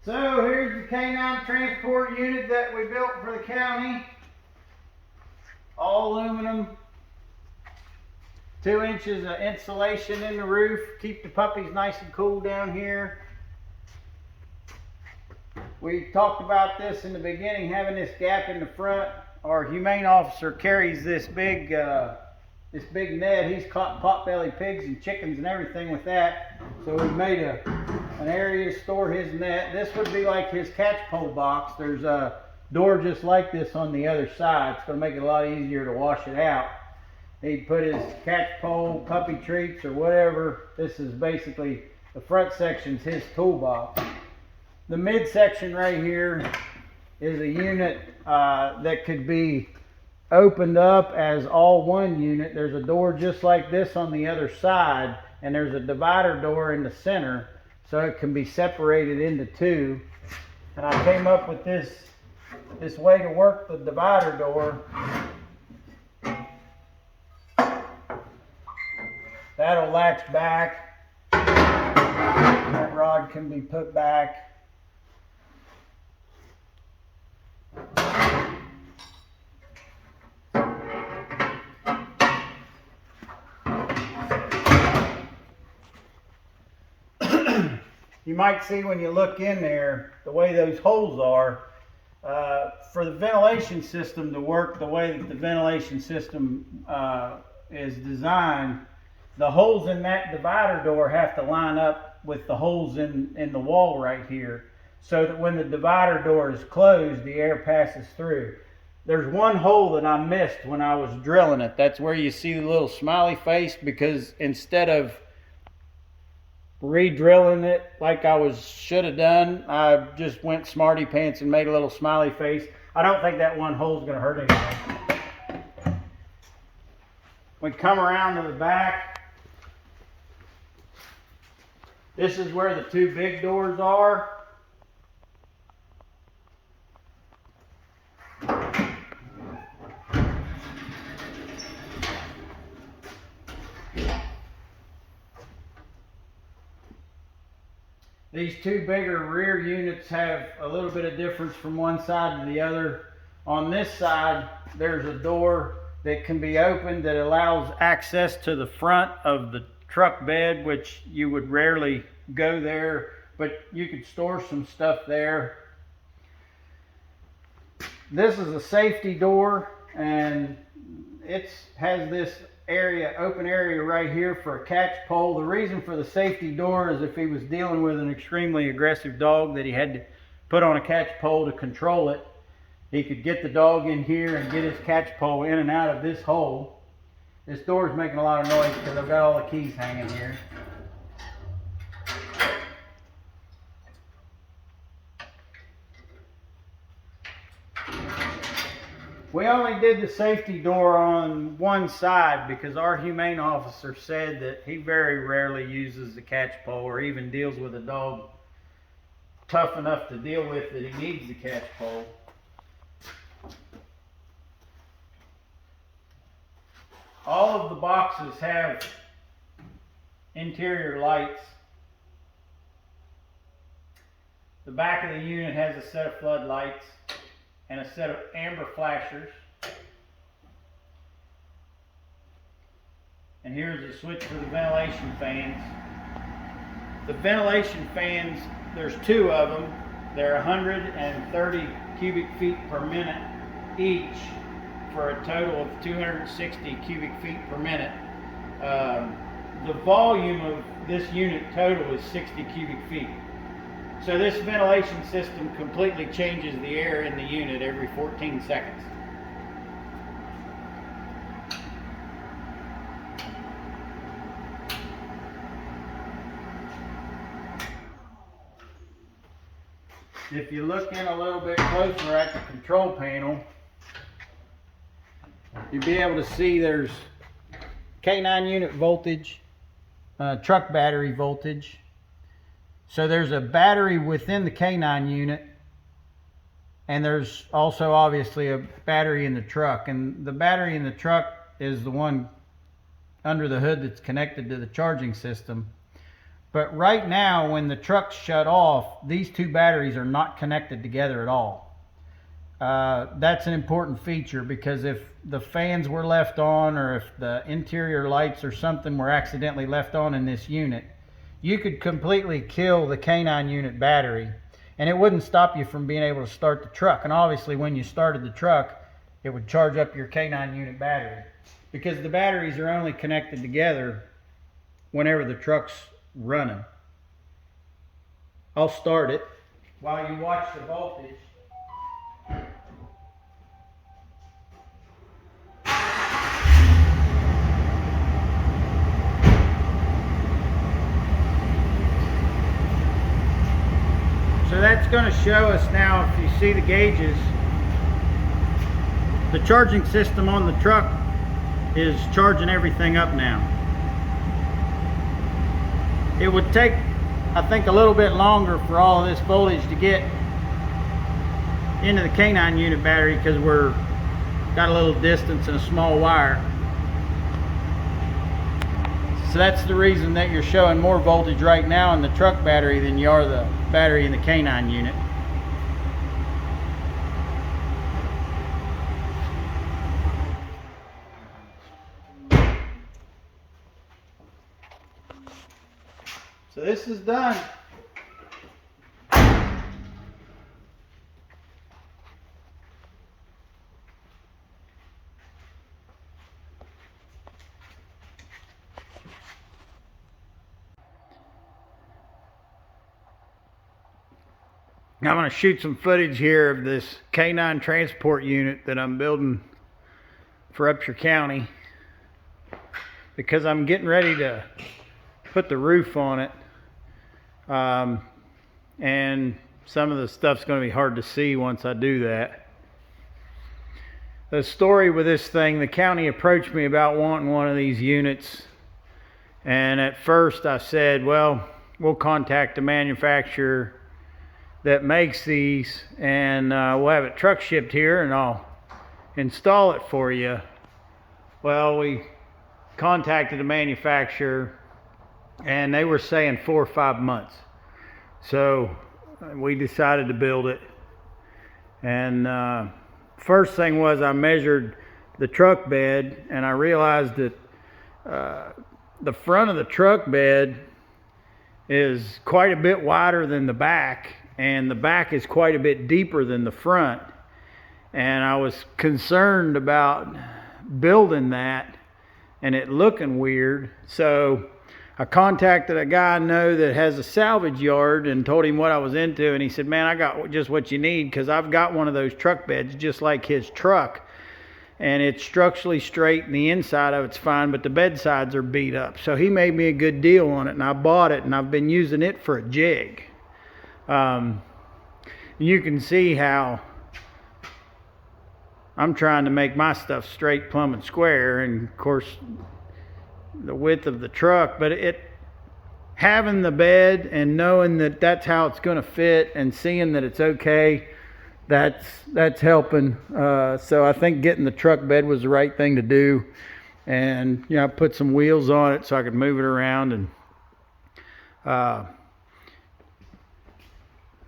So here's the Canine Transport Unit that we built for the county. All aluminum, 2 inches of insulation in the roof, keep the puppies nice and cool down here. We talked about this in the beginning, having this gap in the front. Our humane officer carries this big net. He's caught potbelly pigs and chickens and everything with that. So we've made an area to store his net. This would be like his catch pole box. There's a door just like this on the other side. It's going to make it a lot easier to wash it out. He'd put his catch pole, puppy treats, or whatever. This is basically, the front section's his toolbox. The midsection right here is a unit that could be opened up as all one unit. There's a door just like this on the other side, and there's a divider door in the center, so it can be separated into two. And I came up with this way to work the divider door. That'll latch back. That rod can be put back. You might see when you look in there the way those holes are. For the ventilation system to work the way that the ventilation system is designed, the holes in that divider door have to line up with the holes in the wall right here, so that when the divider door is closed, the air passes through. There's one hole that I missed when I was drilling it. That's where you see the little smiley face, because instead of re-drilling it like I should have done, I just went smarty pants and made a little smiley face. I don't think that one hole is going to hurt anything. We come around to the back. This is where the two big doors are. These two bigger rear units have a little bit of difference from one side to the other. On this side, there's a door that can be opened that allows access to the front of the truck bed, which you would rarely go there, but you could store some stuff there. This is a safety door, and it has this open area right here for a catch pole. The reason for the safety door is if he was dealing with an extremely aggressive dog that he had to put on a catch pole to control it, he could get the dog in here and get his catch pole in and out of this hole. This door is making a lot of noise because I've got all the keys hanging here. We only did the safety door on one side because our humane officer said that he very rarely uses the catch pole or even deals with a dog tough enough to deal with that he needs the catch pole. All of the boxes have interior lights. The back of the unit has a set of floodlights and a set of amber flashers. And here's a switch for the ventilation fans. The ventilation fans, there's two of them. They're 130 cubic feet per minute each, for a total of 260 cubic feet per minute. The volume of this unit total is 60 cubic feet. So this ventilation system completely changes the air in the unit every 14 seconds. If you look in a little bit closer at the control panel, you'll be able to see there's Canine unit voltage, truck battery voltage. So there's a battery within the Canine unit, and there's also obviously a battery in the truck. And the battery in the truck is the one under the hood that's connected to the charging system. But right now, when the truck's shut off, these two batteries are not connected together at all. That's an important feature, because if the fans were left on, or if the interior lights or something were accidentally left on in this unit, you could completely kill the Canine unit battery, and it wouldn't stop you from being able to start the truck. And obviously when you started the truck, it would charge up your Canine unit battery, because the batteries are only connected together whenever the truck's running. I'll start it while you watch the voltage. So that's going to show us now, if you see the gauges, the charging system on the truck is charging everything up now. It would take, I think, a little bit longer for all of this voltage to get into the Canine unit battery, because we're got a little distance and a small wire. So that's the reason that you're showing more voltage right now in the truck battery than you are the battery in the Canine unit. So this is done. Now I'm going to shoot some footage here of this Canine Transport Unit that I'm building for Upshur County, because I'm getting ready to put the roof on it, and some of the stuff's going to be hard to see once I do that. The story with this thing, the county approached me about wanting one of these units, and at first I said, well, we'll contact the manufacturer that makes these, and we'll have it truck shipped here and I'll install it for you. Well, we contacted the manufacturer and they were saying 4 or 5 months. So we decided to build it. And first thing was, I measured the truck bed, and I realized that the front of the truck bed is quite a bit wider than the back, and the back is quite a bit deeper than the front. And I was concerned about building that and it looking weird. So I contacted a guy I know that has a salvage yard and told him what I was into, and he said, man, I got just what you need, because I've got one of those truck beds just like his truck, and it's structurally straight and the inside of it's fine, but the bed sides are beat up. So he made me a good deal on it, and I bought it, and I've been using it for a jig. You can see how I'm trying to make my stuff straight, plumb, and square, and of course the width of the truck, but having the bed and knowing that that's how it's going to fit and seeing that it's okay, that's helping. So I think getting the truck bed was the right thing to do. And you know, I put some wheels on it so I could move it around, and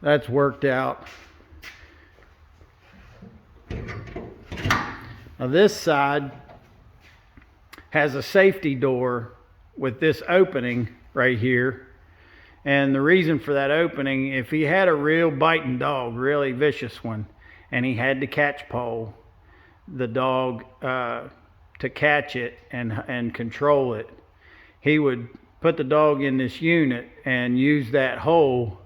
that's worked out. Now this side has a safety door with this opening right here, and the reason for that opening, if he had a real biting dog, really vicious one, and he had to catch pole the dog to catch it and control it, he would put the dog in this unit and use that hole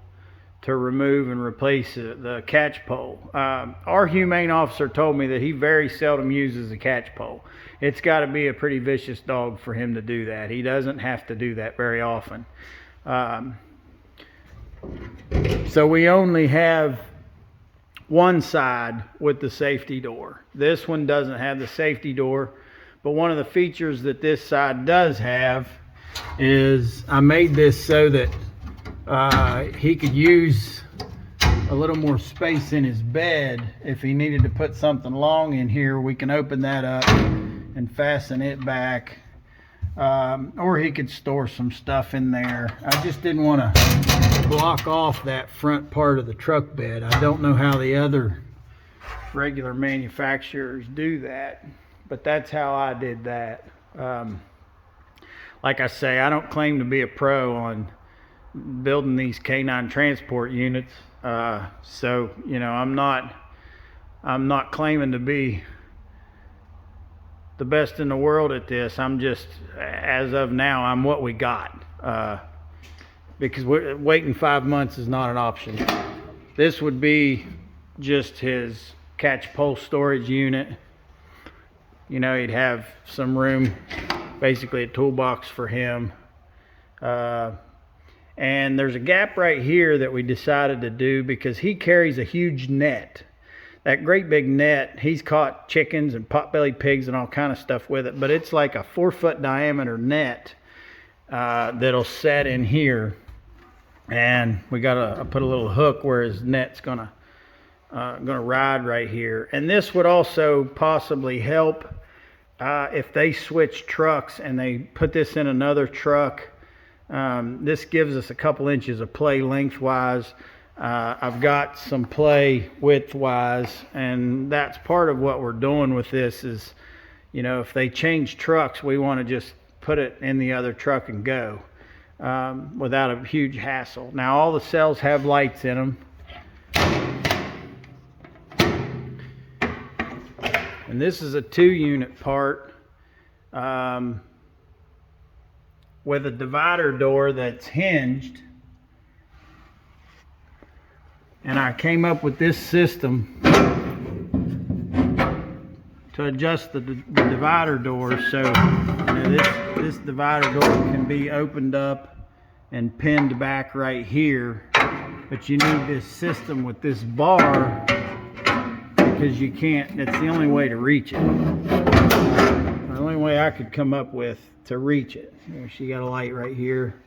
to remove and replace the catch pole. Our humane officer told me that he very seldom uses a catch pole. It's got to be a pretty vicious dog for him to do that. He doesn't have to do that very often. So we only have one side with the safety door. This one doesn't have the safety door, but one of the features that this side does have is I made this so that he could use a little more space in his bed. If he needed to put something long in here, we can open that up and fasten it back. or he could store some stuff in there. I just didn't want to block off that front part of the truck bed. I don't know how the other regular manufacturers do that, but that's how I did that. Like I say, I don't claim to be a pro on building these canine transport units, so you know, I'm not claiming to be the best in the world at this. I'm just, as of now, I'm what we got, because waiting 5 months is not an option. This would be just his catch pole storage unit. You know, he'd have some room, basically a toolbox for him. And there's a gap right here that we decided to do because he carries a huge net. That great big net, he's caught chickens and pot-bellied pigs and all kind of stuff with it, but it's like a 4-foot diameter net that'll set in here. And we gotta put a little hook where his net's gonna ride right here. And this would also possibly help if they switch trucks and they put this in another truck. This gives us a couple inches of play lengthwise. I've got some play widthwise, and that's part of what we're doing with this is, you know, if they change trucks, we want to just put it in the other truck and go without a huge hassle. Now all the cells have lights in them. And this is a 2-unit part with a divider door that's hinged. And I came up with this system to adjust the divider door. So you know, this divider door can be opened up and pinned back right here. But you need this system with this bar because you can't, that's the only way to reach it. The only way I could come up with to reach it. She got a light right here.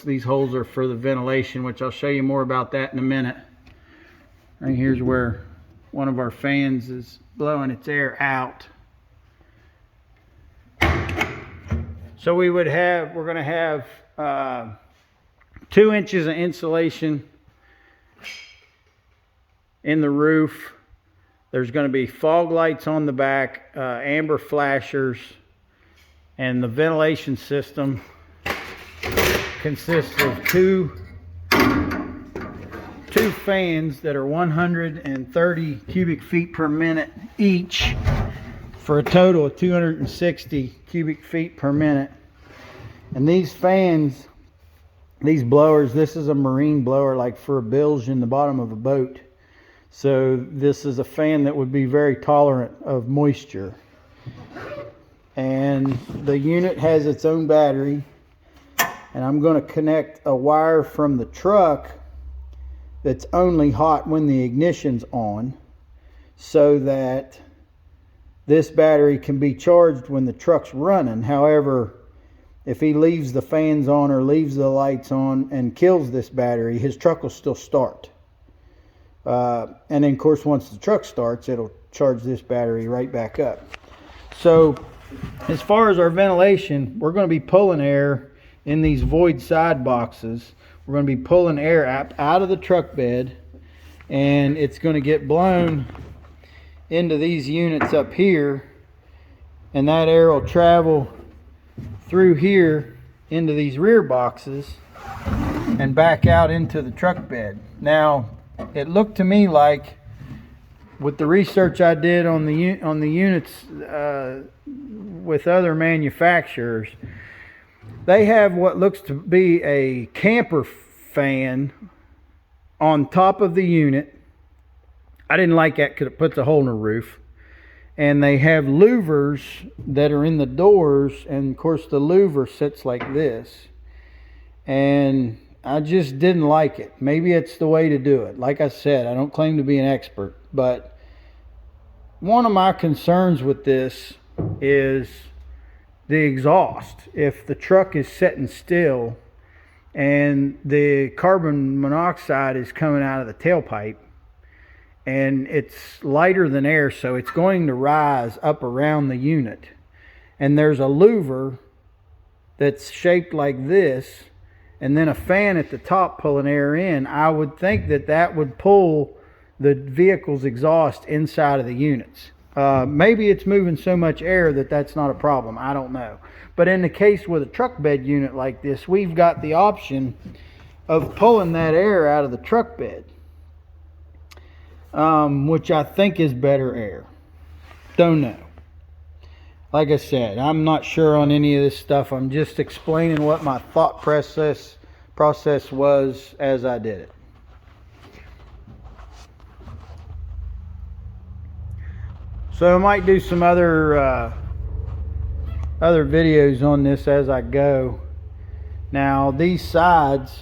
These holes are for the ventilation, which I'll show you more about that in a minute. Right here's where one of our fans is blowing its air out. So we're going to have 2 inches of insulation in the roof. There's going to be fog lights on the back, amber flashers, and the ventilation system consists of two fans that are 130 cubic feet per minute each, for a total of 260 cubic feet per minute. And these fans, these blowers, this is a marine blower, like for a bilge in the bottom of a boat. So this is a fan that would be very tolerant of moisture. And the unit has its own battery. And I'm going to connect a wire from the truck that's only hot when the ignition's on, so that this battery can be charged when the truck's running. However, if he leaves the fans on or leaves the lights on and kills this battery, his truck will still start. And then of course, once the truck starts, it'll charge this battery right back up. So as far as our ventilation, we're going to be pulling air in these void side boxes. We're going to be pulling air out of the truck bed, and it's going to get blown into these units up here, and that air will travel through here into these rear boxes and back out into the truck bed. Now, it looked to me like, with the research I did on the units with other manufacturers, they have what looks to be a camper fan on top of the unit. I didn't like that because it puts a hole in the roof. And they have louvers that are in the doors, and of course the louver sits like this. And I just didn't like it. Maybe it's the way to do it. Like I said, I don't claim to be an expert, but one of my concerns with this is the exhaust. If the truck is sitting still and the carbon monoxide is coming out of the tailpipe, and it's lighter than air, so it's going to rise up around the unit. and there's a louver that's shaped like this, and then a fan at the top pulling air in, I would think that that would pull the vehicle's exhaust inside of the units. Maybe it's moving so much air that that's not a problem. I don't know. But in the case with a truck bed unit like this, we've got the option of pulling that air out of the truck bed, which I think is better air. Don't know. Like I said, I'm not sure on any of this stuff. I'm just explaining what my thought process was as I did it. So I might do some other videos on this as I go. Now these sides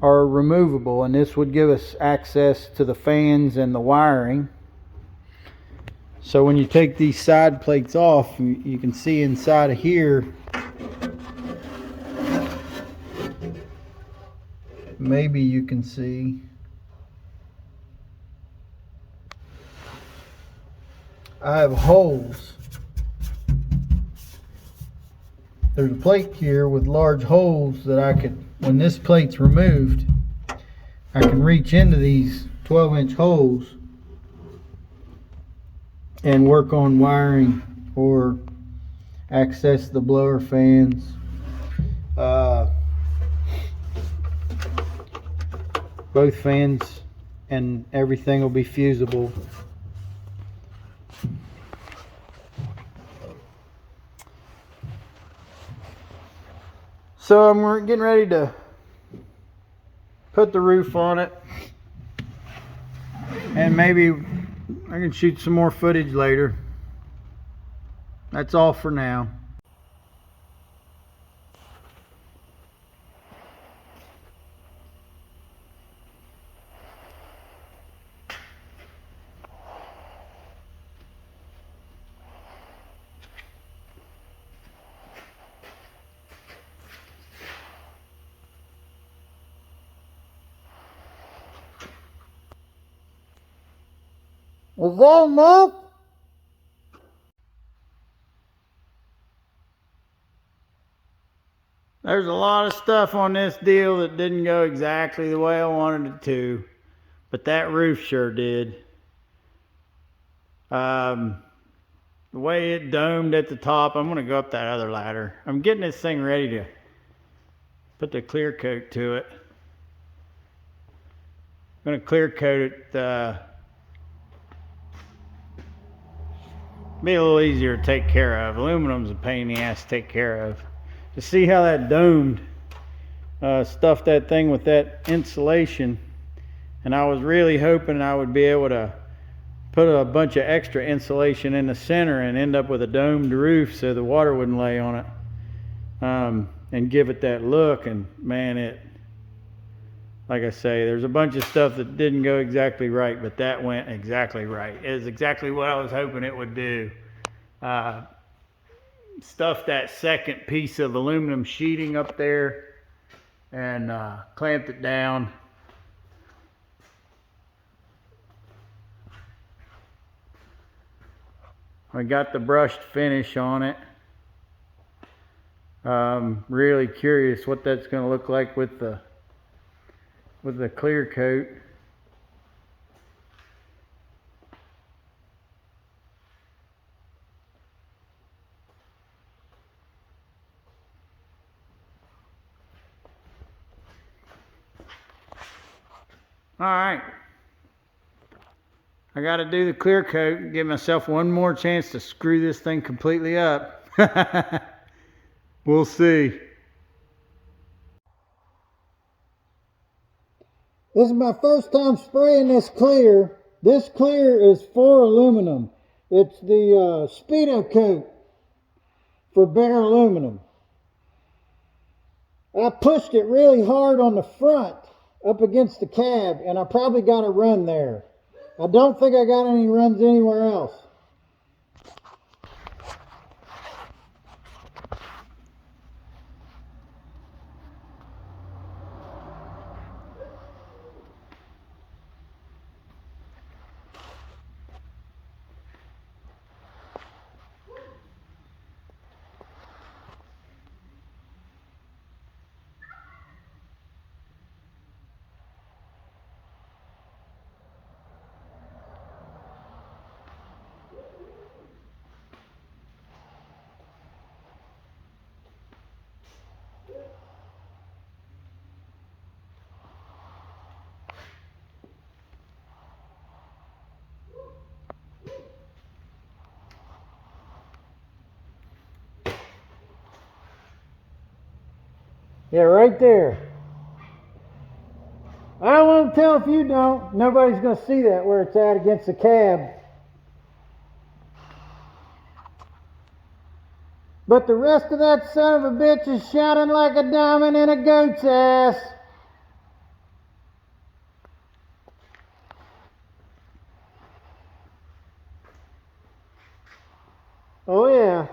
are removable, and this would give us access to the fans and the wiring. So when you take these side plates off, you can see inside of here, maybe you can see, I have holes. There's a plate here with large holes that I could, when this plate's removed, I can reach into these 12-inch holes and work on wiring or access the blower fans. Both fans and everything will be fusible. So I'm getting ready to put the roof on it, and maybe I can shoot some more footage later. That's all for now. Is that enough? There's a lot of stuff on this deal that didn't go exactly the way I wanted it to, but that roof sure did. The way it domed at the top, I'm going to go up that other ladder. I'm getting this thing ready to put the clear coat to it. I'm going to clear coat it, be a little easier to take care of. Aluminum's a pain in the ass to take care of. To see how that domed, stuffed that thing with that insulation, and I was really hoping I would be able to put a bunch of extra insulation in the center and end up with a domed roof so the water wouldn't lay on it, and give it that look. And man, like I say, there's a bunch of stuff that didn't go exactly right, but that went exactly right. It is exactly what I was hoping it would do. Stuffed that second piece of aluminum sheeting up there and clamped it down. I got the brushed finish on it. Really curious what that's going to look like with the clear coat. All right, I got to do the clear coat and give myself one more chance to screw this thing completely up. We'll see. This is my first time spraying this clear. This clear is for aluminum. It's the Speedo coat for bare aluminum. I pushed it really hard on the front up against the cab, and I probably got a run there. I don't think I got any runs anywhere else. Yeah, right there. I won't tell if you don't. Nobody's going to see that where it's at against the cab. But the rest of that son of a bitch is shining like a diamond in a goat's ass. Oh yeah.